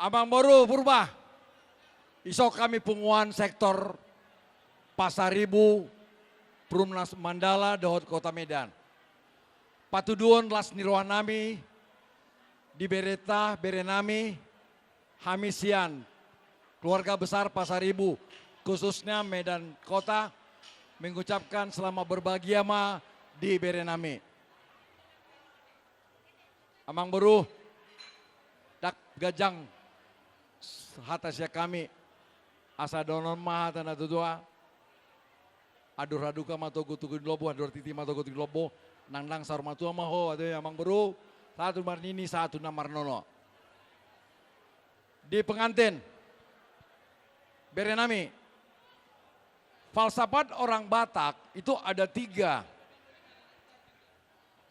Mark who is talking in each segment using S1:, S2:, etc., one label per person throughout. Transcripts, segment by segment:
S1: Amang Boru Purba. Isok kami punguan sektor Pasaribu, Perumnas Mandala, Dohot Kota Medan. Patuduon las nirwanami, di Bereta, Berenami, Hamisian, keluarga besar Pasaribu, khususnya Medan Kota, mengucapkan selamat berbahagia ma di Berenami. Amang Boru, dak gajang hatasya kami, asa donon maha tanah tutua, adur raduka matogo tugu lobo, adur titi matogo tugu lobo, nang sarmatua maho, ada Amang Boru, satu marnini, satu namarnono. Di pengantin, Berenami, falsafat orang Batak itu ada 3.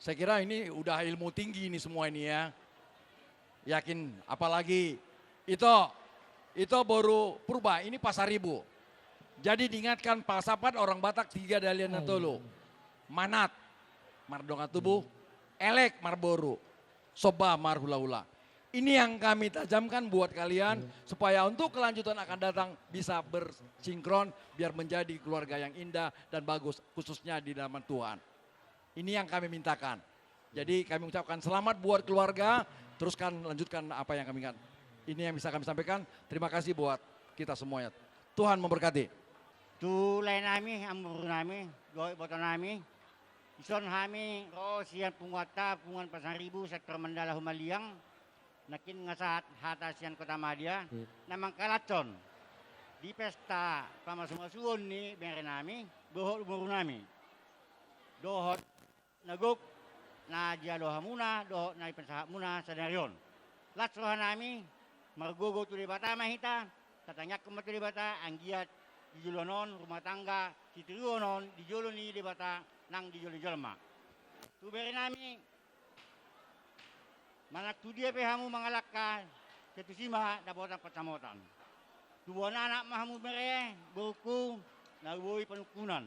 S1: Saya kira ini udah ilmu tinggi ini semua ini ya. Yakin, apalagi itu baru purba, ini Pasaribu. Jadi diingatkan falsafat orang Batak 3 dalian tolo. Manat, mardonga tubuh, elek marboru, soba marhula-hula. Ini yang kami tajamkan buat kalian supaya untuk kelanjutan akan datang bisa bersinkron biar menjadi keluarga yang indah dan bagus khususnya di dalam Tuhan. Ini yang kami mintakan. Jadi kami ucapkan selamat buat keluarga, teruskan lanjutkan apa yang kami ingat. Ini yang bisa kami sampaikan. Terima kasih buat kita semuanya. Tuhan memberkati.
S2: Tulay nami, amur nami, goy boto nami. Ison hami, siyan pungwata, pungan Pasaribu, sektor Mandala Humaliang. Nakin nga sa hatasian Kota Madya, namang kalacon. Di pesta pamasumasuon ni Berenami, dohot umuro nami. Dohot naguk na dialoha muna, dohot na ipansaha muna sa daryon. Latsrohan nami, margogo tuli bata mahita, tatanyak kumat tuli bata, ang giat di julonon, rumah tangga, tituluonon, di juloni di bata, nang di juli jolma. Tuberi nami, manak tu dia pehamu mangalaka ketusima dapat pacamotan. Dua anak mahamu mere buku nabui penukunan.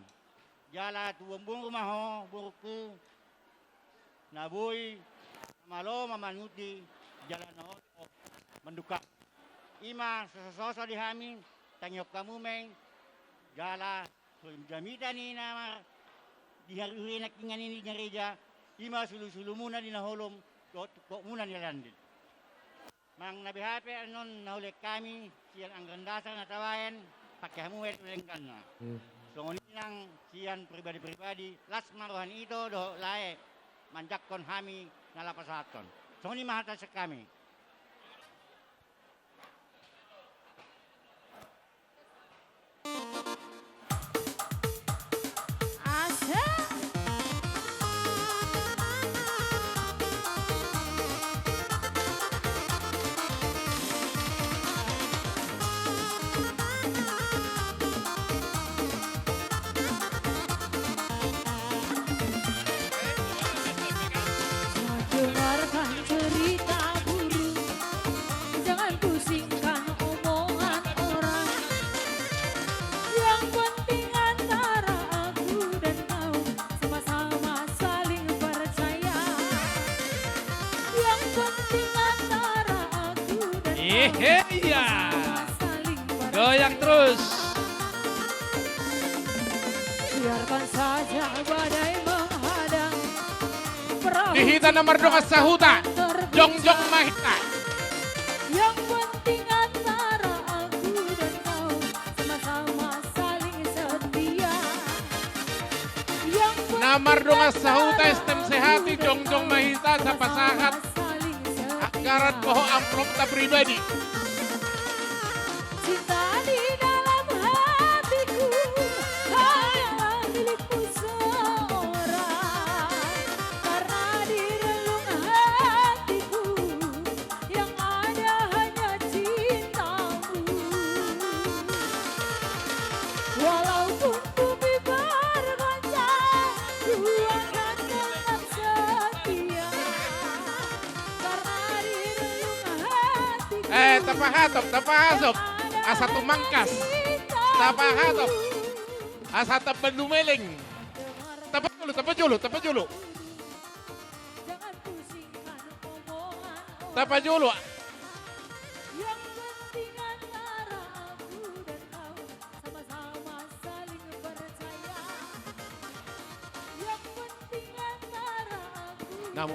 S2: Jala tuambung rumaho buku nabui malo mamanuti jalan menduka. Ima sesoso dihami tanyok kamu meng jala jamita ni nama diharui nakingan ini gereja. Ima sulu-sulu muna dinaholom kok muna nilandit. Mang nabihape anon nahulek kami siyan ang grandasan na tawayan pakai hamuet ulengkan na. So nang siyan pribadi-pribadi las maruhan ito do lae manjakkon hami nalapasaton. So ni mahata sa kami.
S3: Dengarkan cerita burung, jangan pusingkan omongan orang. Yang penting antara aku dan kau sama-sama saling percaya. Yang penting antara aku dan kau sama-sama saling percaya.
S4: Goyang terus.
S3: Biarkan saja badai menghadang.
S4: Dihita nomor 2 sahuta. Jongjong mahita.
S3: Yang penting antara aku dan kau sama-sama saling setia. Yang penting
S4: Nomor 2 sahuta estem sehati jongjong mahita sa pasahat.
S3: saling setia.
S4: Akarat poho amplop ta pribadi.
S3: Cinta di dalam hatiku hanyalah milikmu seorang. Karena di relung hatiku yang ada hanya cintamu. Walaupun bumi bergoncang, ku akan tetap setia. Karena di relung hatiku
S4: Tapahatop. Asa tumangkas. Tapahatop. Asa tabanumeling. Tapat dulu.
S3: Jangan pusingkan omongan orang
S4: Tapat dulu.
S3: yang
S4: Namun